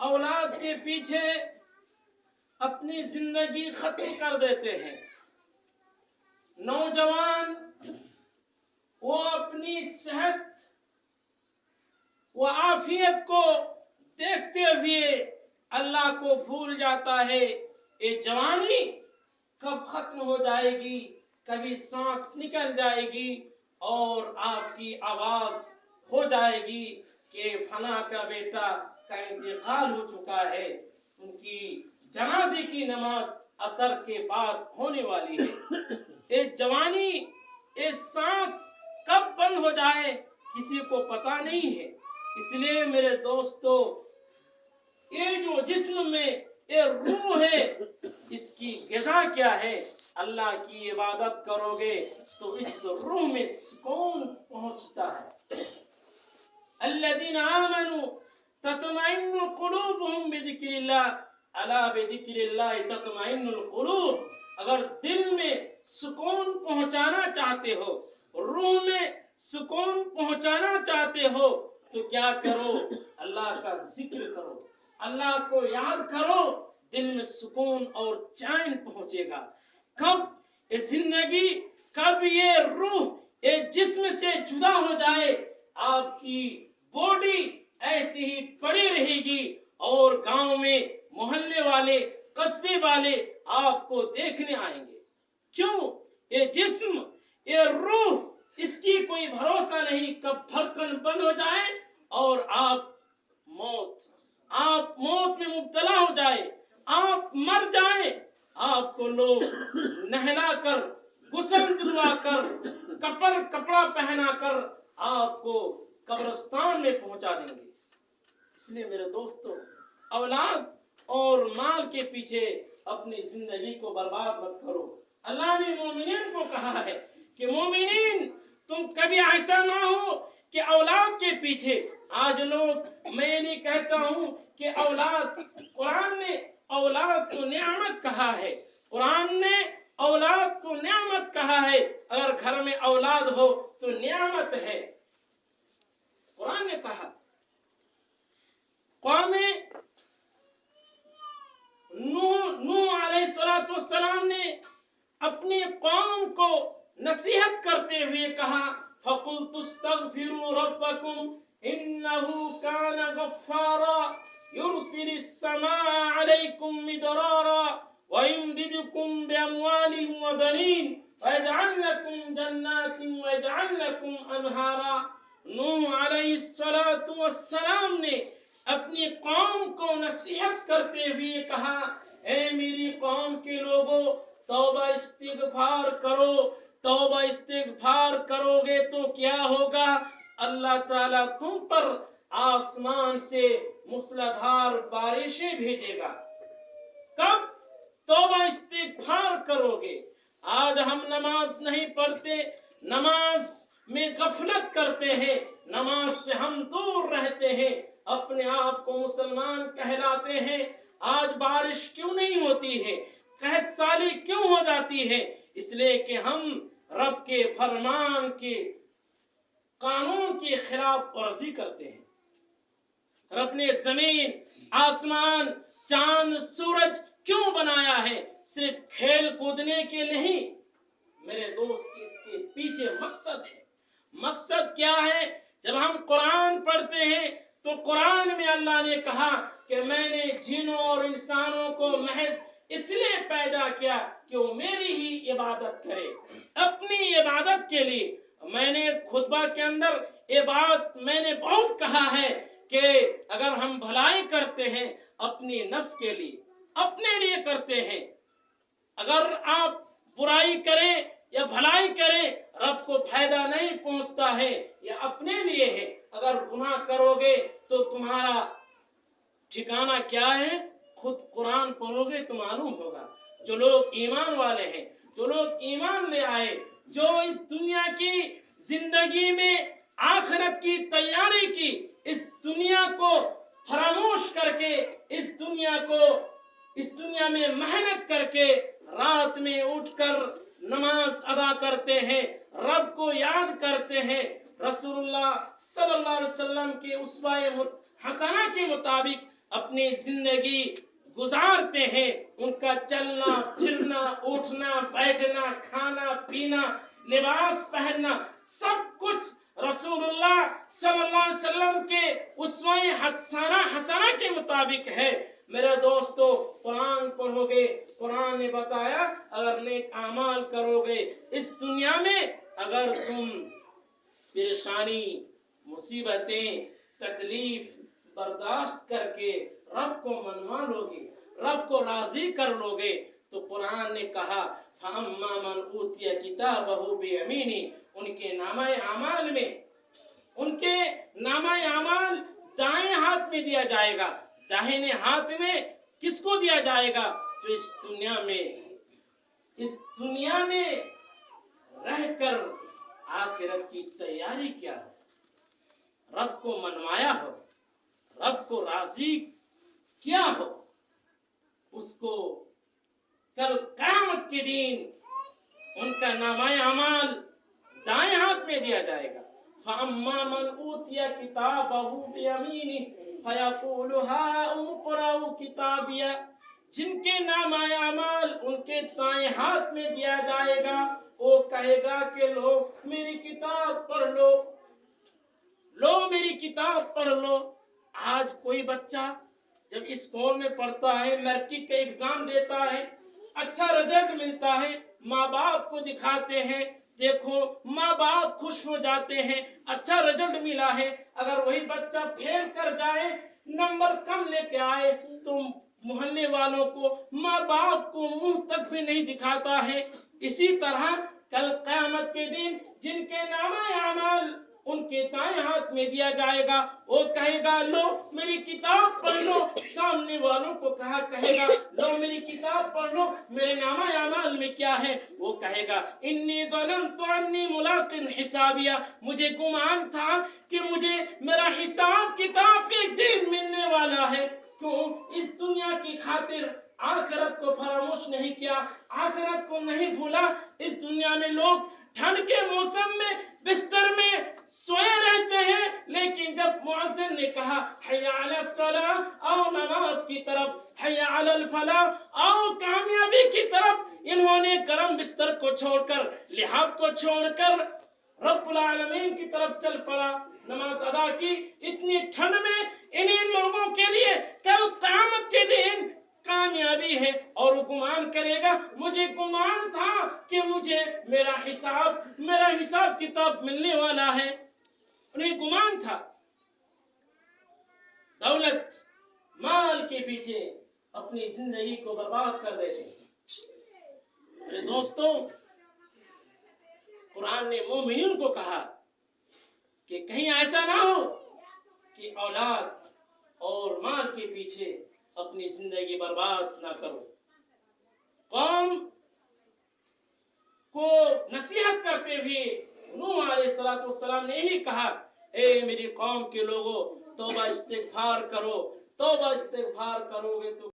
औलाद के पीछे अपनी जिंदगी खत्म कर देते हैं। नौजवान वो अपनी सेहत व आफियत को देखते हुए अल्लाह को भूल जाता है। ये जवानी कब खत्म हो जाएगी, कभी सांस निकल जाएगी और आपकी आवाज हो जाएगी कि फला का बेटा का इंतकाल हो चुका है, उनकी जनाजे की नमाज असर के बाद होने वाली है। ये जवानी, ये सांस कब बंद हो जाए किसी को पता नहीं है। इसलिए मेरे दोस्तों, ये जो जिस्म में ये रूह है, इसकी ग़िज़ा क्या है? अल्लाह की इबादत करोगे तो इस रूह में सुकून पहुंचता है। अल्लज़ीना आमनू तत्मइन्नु क़ुलूबुहुम बिज़िक्रिल्लाह अला बिज़िक्रिल्लाह तत्मइन्नुल क़ुलूब। अगर दिल में सुकून पहुंचाना चाहते हो, रूह में सुकून पहुंचाना चाहते हो, तो क्या करो? अल्लाह का जिक्र करो, अल्लाह को याद करो, दिल में सुकून और चैन पहुंचेगा। कब ये जिंदगी, कब ये रूह ये जिस्म से जुदा हो जाए, आपकी बॉडी ऐसी ही पड़ी रहेगी और गांव में मोहल्ले वाले, कस्बे वाले आपको देखने आएंगे। क्यों? ये जिस्म, ये रूह, इसकी कोई भरोसा नहीं कब धड़कन बंद हो जाए और आप मौत में मुब्तला हो जाए, आप मर जाए। आपको लोग नहलाकर, गुस्ल दिलवाकर, कपड़ा पहनाकर आपको कब्रिस्तान में पहुंचा देंगे। इसलिए मेरे दोस्तों, औलाद और माल के पीछे अपनी जिंदगी को बर्बाद मत करो। अल्लाह ने मोमिनीन को कहा है कि मोमिनीन, तुम कभी ऐसा ना हो कि औलाद के पीछे। आज लोग, मैं नहीं कहता हूँ कि औलाद, कुरान ने औलाद को नियामत कहा है, कुरान ने औलाद को नियामत कहा है। अगर घर में औलाद हो तो नियामत है। कुरान ने कहा, कौमे नूह अलैहिस्सलाम ने अपनी कौम को नसीहत करते हुए कहा, फकुल्तुस्तगफिरू रब्बकुम इन्नहु कान गफ्फारा युरसिलिस समा अलैकुम मिदरारा व युमदिदकुम बिअमवालिन व बनीन व यजअल लकुम जन्नातिन व यजअल लकुम अनहारा। नूह अलैहिस्सलातु वस्सलाम ने अपनी कौम को नसीहत करते हुए कहा, ऐ मेरी कौम के लोगों, तौबा इस्तिगफार करो। तौबा इस्तिगफार करोगे तो क्या होगा? अल्लाह ताला तुम पर आसमान से मूसलाधार बारिशें भेजेगा। कब तौबा इस्तिगफार करोगे? आज हम नमाज नहीं पढ़ते, नमाज में गफलत करते हैं, नमाज से हम दूर रहते हैं, अपने आप को मुसलमान कहलाते हैं। आज बारिश क्यों नहीं होती है, कहत साली क्यों हो जाती है? इसलिए कि हम रब के फरमान के, कानून की खिलाफ वर्जी करते हैं। रब ने जमीन, आसमान, चांद, सूरज क्यों बनाया है? सिर्फ खेल कूदने के नहीं मेरे दोस्त, इसके पीछे मकसद है। मकसद क्या है? जब हम कुरान पढ़ते हैं तो कुरान में अल्लाह ने कहा कि मैंने जिनों और इंसानों को महज इसलिए पैदा किया कि वो मेरी ही इबादत करे, अपनी इबादत के लिए। मैंने खुतबा के अंदर ये बात मैंने बहुत कहा है कि अगर हम भलाई करते हैं अपनी नफ्स के लिए, अपने लिए करते हैं। अगर आप बुराई करें या भलाई करें, रब को फायदा नहीं पहुंचता है, यह अपने लिए है। अगर गुनाह करोगे तो तुम्हारा ठिकाना क्या है? खुद कुरान पढ़ोगे तो मालूम होगा। जो लोग ईमान वाले हैं, जो लोग ईमान ले आए, जो इस दुनिया की जिंदगी में आखिरत की तैयारी की, इस दुनिया को फरामोश करके, इस दुनिया में मेहनत करके, रात में उठकर नमाज अदा करते हैं, रब को याद करते हैं, रसूलुल्लाह सल्लल्लाहु अलैहि वसल्लम के उस्वा-ए हसना के मुताबिक اپنی زندگی گزارتے ہیں، ان کا چلنا پھرنا، اٹھنا بیٹھنا، کھانا پینا، لباس پہننا، سب کچھ رسول اللہ صلی اللہ علیہ وسلم کے اسوہ حسنہ کے مطابق ہے۔ میرے دوستو، قرآن پڑھو گے، قرآن نے بتایا اگر نیک اعمال کرو گے اس دنیا میں، اگر تم پریشانی، مصیبتیں، تکلیف برداشت کر کے رب کو منوا لو گے، رب کو راضی کر لو گے، تو قرآن نے کہا فَأَمَّا مَنْ أُوتِيَ كِتَابَهُ بِيَمِينِهِ، ان کے نامہ اعمال میں، ان کے نامہ اعمال دائیں ہاتھ میں دیا جائے گا۔ داہنے ہاتھ میں کس کو دیا جائے گا؟ جو اس دنیا میں رہ کر آخرت کی تیاری کیا ہو، رب کو منوایا ہو، رب کو راضی کیا ہو، اس کو کل قیامت کے دن ان کا نامہ اعمال دائیں ہاتھ میں دیا جائے گا۔ فَأَمَّا مَنْ أُوتِيَ كِتَابَهُ بِيَمِينِهِ فَيَقُولُ هَاؤُمُ اقْرَءُوا كِتَابِيَهْ، جن کے نامہ اعمال ان کے دائیں ہاتھ میں دیا جائے گا، وہ کہے گا کہ لو میری کتاب پڑھ لو، لو میری کتاب پڑھ لو۔ آج کوئی بچہ جب اسکول میں پڑھتا ہے، میٹرک کا ایگزام دیتا ہے، اچھا رزلٹ ملتا ہے، ماں باپ کو دکھاتے ہیں، دیکھو ماں باپ خوش ہو جاتے ہیں، اچھا رزلٹ ملا ہے۔ اگر وہی بچہ پھیل کر جائے، نمبر کم لے کے آئے، تو محلے والوں کو، ماں باپ کو منہ تک بھی نہیں دکھاتا ہے۔ اسی طرح کل قیامت کے دن جن کے نامہ اعمال ان کے دائیں ہاتھ میں دیا جائے گا، وہ کہے گا لو میری کتاب پڑھ لو، سامنے والوں کو کہے گا لو میری کتاب پڑھ لو، میرے نامہ اعمال میں کیا ہے؟ وہ کہے گا انی ظننت انی ملاق حسابیہ، مجھے گمان تھا کہ مجھے میرا حساب کتاب ایک دن ملنے والا ہے۔ کیوں اس دنیا کی خاطر آخرت کو فراموش نہیں کیا، آخرت کو نہیں بھولا؟ اس دنیا میں لوگ ٹھنڈ کے موسم میں بستر میں سوئے رہتے ہیں، لیکن جب مؤذن نے کہا حی علی الصلاۃ، آؤ نماز کی طرف، حی علی الفلاح، آؤ کامیابی کی طرف، انہوں نے گرم بستر کو چھوڑ کر، لحاف کو چھوڑ کر رب العالمین کی طرف چل پڑا، نماز ادا کی۔ اتنی ٹھنڈ میں انہی لوگوں کے لیے کل قیامت کے دن کامیابی ہے، اور وہ گمان کرے گا مجھے گمان تھا کہ مجھے میرا حساب کتاب ملنے والا ہے، انہیں گمان تھا۔ دولت مال کے پیچھے اپنی زندگی کو برباد کر دیتے ہیں۔ میرے دوستوں، قرآن نے مومنین کو کہا کہ کہیں ایسا نہ ہو کہ اولاد اور مال کے پیچھے اپنی زندگی برباد نہ کرو۔ قوم کو نصیحت کرتے ہوئے نوح علیہ السلام نے یہی کہا، اے میری قوم کے لوگوں، توبہ استغفار کرو، توبہ استغفار کرو گے تو